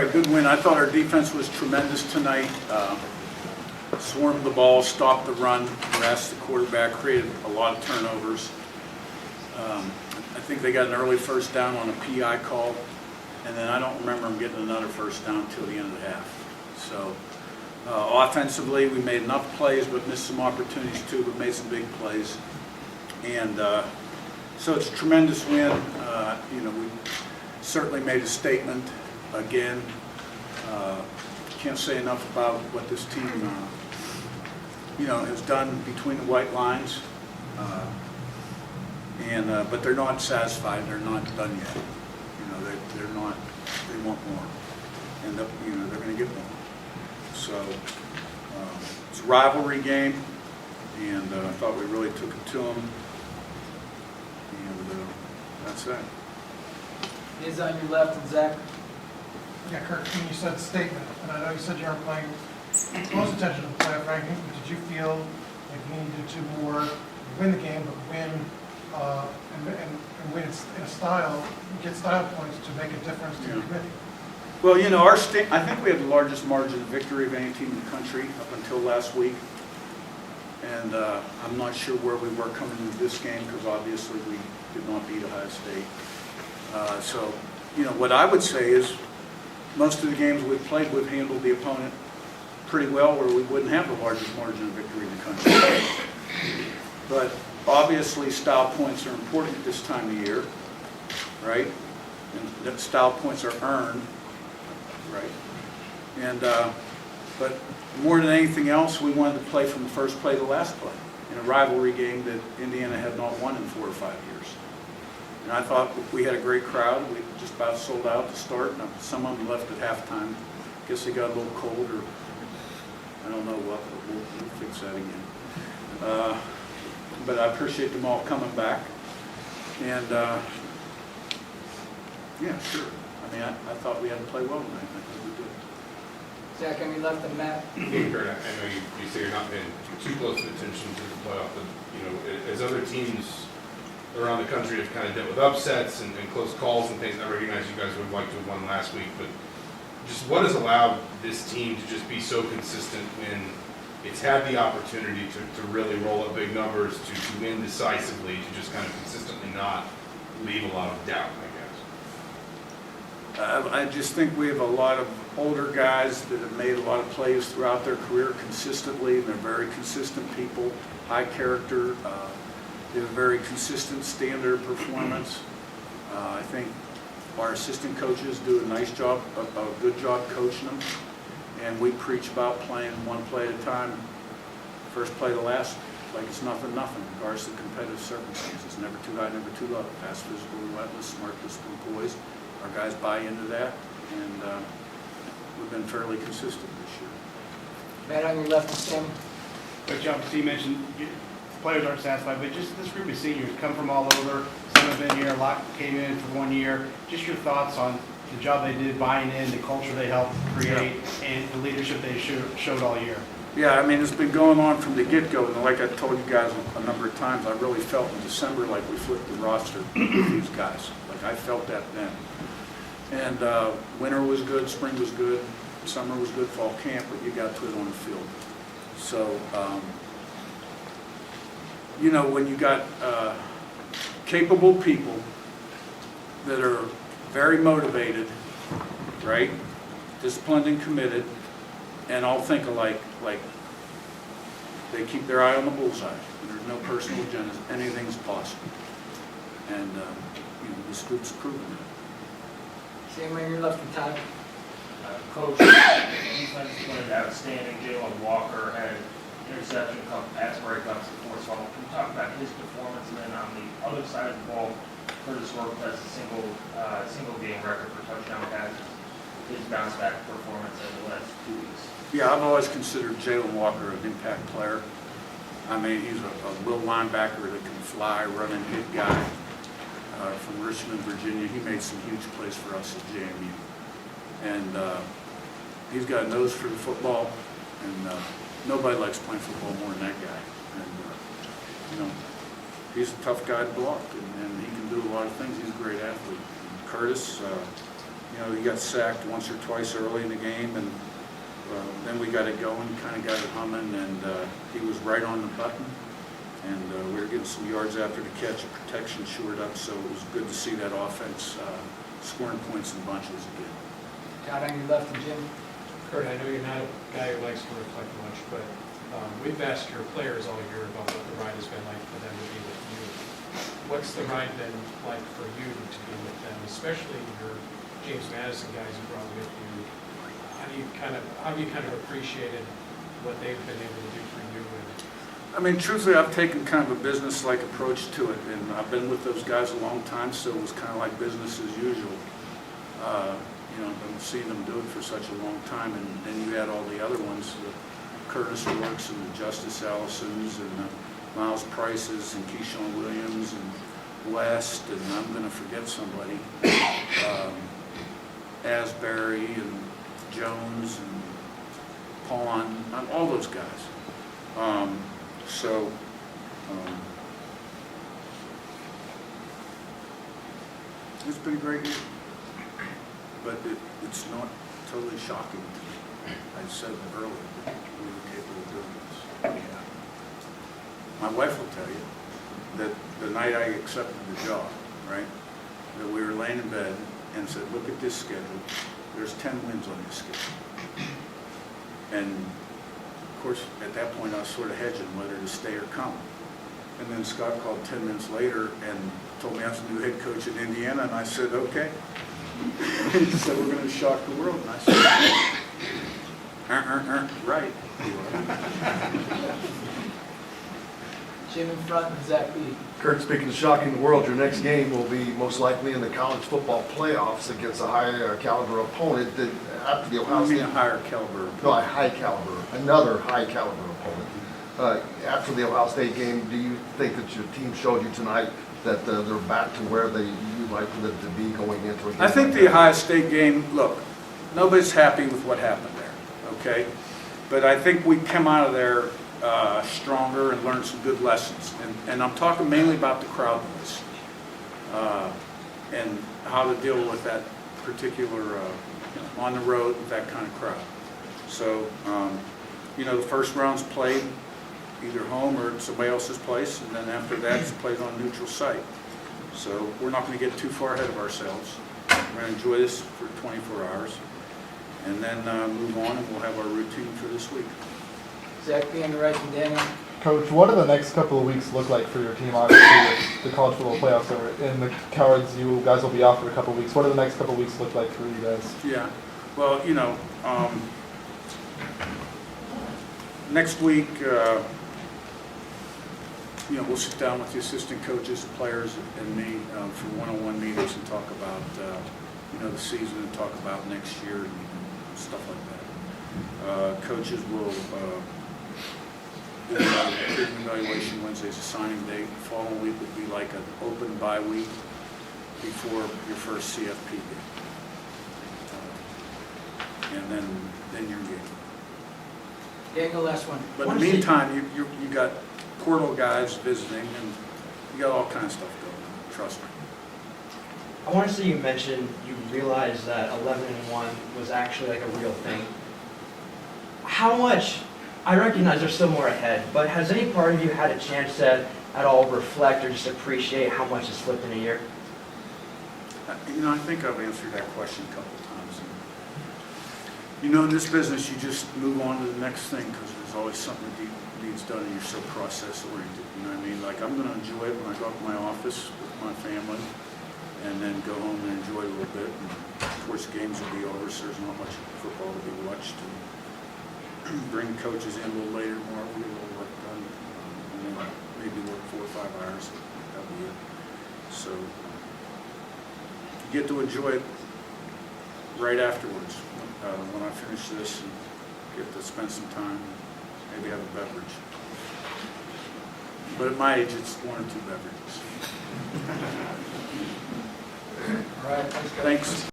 A good win. I thought our defense was tremendous tonight. Swarmed the ball, stopped the run, harassed the quarterback, created a lot of turnovers. I think they got an early first down on a PI call, and then I don't remember them getting another first down until the end of the half. So offensively, we made enough plays, but missed some opportunities too, but made some big plays. And so it's a tremendous win. We certainly made a statement again. Can't say enough about what this team, has done between the white lines. But they're not satisfied. They're not done yet. They're not. They want more, and they're going to get more. So it's a rivalry game, and I thought we really took it to them. And that's that. Is on your left, and Zach. Yeah, Curt, when you said statement, and I know you said you aren't paying close attention to the playoff ranking, but did you feel like you needed to do more, win the game, but win and win in a style, get style points to make a difference to the committee? Well, I think we had the largest margin of victory of any team in the country up until last week. And I'm not sure where we were coming into this game because obviously we did not beat Ohio State. What I would say is most of the games we've played, we've handled the opponent pretty well where we wouldn't have the largest margin of victory in the country. But obviously style points are important at this time of year, right? And that style points are earned, right? And but more than anything else, we wanted to play from the first play to the last play in a rivalry game that Indiana had not won in 4 or 5 years. And I thought we had a great crowd. We just about sold out to start. And some of them left at halftime. Guess they got a little cold, or I don't know what. But we'll fix that again. But I appreciate them all coming back. And yeah, sure. I mean, I thought we had to play well tonight. I think we did. Zach, on your left, and Matt. Hey, Curt, I know you say you're not paying too close of attention to the playoff, but as other teams around the country have kind of dealt with upsets and close calls and things, I recognize you guys would have liked to have won last week, but just what has allowed this team to just be so consistent when it's had the opportunity to really roll up big numbers, to win decisively, to just kind of consistently not leave a lot of doubt, I guess? I just think we have a lot of older guys that have made a lot of plays throughout their career consistently. They're very consistent people, high character. They have a very consistent standard performance. I think our assistant coaches do a nice job, a good job coaching them. And we preach about playing one play at a time, first play to last, like it's nothing, regardless of competitive circumstances. Never too high, never too low. Fast, physical, relentless, smart, disciplined boys. Our guys buy into that, and we've been fairly consistent this year. Matt, on your left, and Sam. Coach, obviously you mentioned players aren't satisfied, but just this group of seniors come from all over. Some have been here, a lot came in for 1 year. Just your thoughts on the job they did, buying in, the culture they helped create, and the leadership they showed all year. Yeah, I mean, it's been going on from the get-go, and like I told you guys a number of times, I really felt in December like we flipped the roster with these guys. Like I felt that then. And winter was good, spring was good, summer was good, fall camp, but you got to it on the field. So, when you got capable people that are very motivated, right, disciplined and committed, and all think alike, like they keep their eye on the bullseye. There's no personal agendas. Anything's possible. And this group's proven it. Sam, on your left, and Todd. Coach, defense played outstanding. Jalen Walker had interception, pass breakups, and forced fumble. Can you talk about his performance? And then on the other side of the ball, Curtis Rourke has a single game record for touchdown passes. His bounce back performance in the last 2 weeks. Yeah, I've always considered Jalen Walker an impact player. I mean, he's a little linebacker that can fly, run and hit guy from Richmond, Virginia. He made some huge plays for us at JMU. And he's got a nose for the football, and nobody likes playing football more than that guy. And, he's a tough guy to block, and he can do a lot of things. He's a great athlete. And Curtis, he got sacked once or twice early in the game, and then we got it going, kind of got it humming, and he was right on the button. And we were getting some yards after the catch, protection shored up, so it was good to see that offense scoring points in bunches again. Todd on your left and Jim. Curt, I know you're not a guy who likes to reflect much, but we've asked your players all year about what the ride has been like for them to be with you. What's the ride been like for you to be with them, especially your James Madison guys you brought with you? How have you kind of appreciated what they've been able to do for you? I mean, truthfully, I've taken kind of a business-like approach to it, and I've been with those guys a long time, so it was kind of like business as usual. I've seen them do it for such a long time, and then you had all the other ones, the Curtis Works and the Justice Allisons and the Miles Prices and Keyshawn Williams and West, and I'm going to forget somebody, Asbury and Jones and Pawn, all those guys. It's been a great year, but it's not totally shocking to me. I said earlier that we were capable of doing this. Yeah. My wife will tell you that the night I accepted the job, right, that we were laying in bed and said, look at this schedule. There's 10 wins on this schedule. And of course, at that point, I was sort of hedging whether to stay or come. And then Scott called 10 minutes later and told me I was the new head coach in Indiana, and I said, okay. He said, we're going to shock the world. And I said, right. Jim in front and Zach B. Curt, speaking of shocking the world, your next game will be most likely in the college football playoffs against a high caliber opponent that after the Ohio I mean State. a higher caliber. No, a high caliber, another high caliber opponent. After the Ohio State game, do you think that your team showed you tonight that they're back to where you like them to be going into a game? I think the Ohio State game, look, nobody's happy with what happened there, okay? But I think we come out of there stronger and learned some good lessons. And I'm talking mainly about the crowd noise and how to deal with that particular, on the road with that kind of crowd. So, the first round's played either home or at somebody else's place, and then after that it's played on neutral site. So we're not going to get too far ahead of ourselves. We're going to enjoy this for 24 hours and then move on, and we'll have our routine for this week. Zach B on the right and Daniel. Coach, what do the next couple of weeks look like for your team? Obviously, with the college football playoffs are in the cards. You guys will be off for a couple of weeks. What do the next couple of weeks look like for you guys? Yeah, well, next week, we'll sit down with the assistant coaches, the players, and me for one-on-one meetings and talk about, the season and talk about next year and stuff like that. Coaches will do an evaluation. Wednesday's a signing day. The following week would be like an open bye week before your first CFP game. And then you're game. Daniel, last one. But in the meantime, you got portal guys visiting, and you got all kinds of stuff going on. Trust me. I want to say you mentioned you realized that 11-1 was actually like a real thing. How much? I recognize there's still more ahead, but has any part of you had a chance to at all reflect or just appreciate how much has slipped in a year? I think I've answered that question a couple of times. In this business, you just move on to the next thing because there's always something that needs done, and you're so process-oriented. You know what I mean? Like, I'm going to enjoy it when I go up to my office with my family and then go home and enjoy it a little bit. And of course, games will be over, so there's not much football to be watched. And bring coaches in a little later tomorrow, we'll get a little work done, and then maybe work 4 or 5 hours. That'll be it. So you get to enjoy it right afterwards when I finish this and get to spend some time, maybe have a beverage. But at my age, it's 1 or 2 beverages. All right, thanks, guys. Thanks.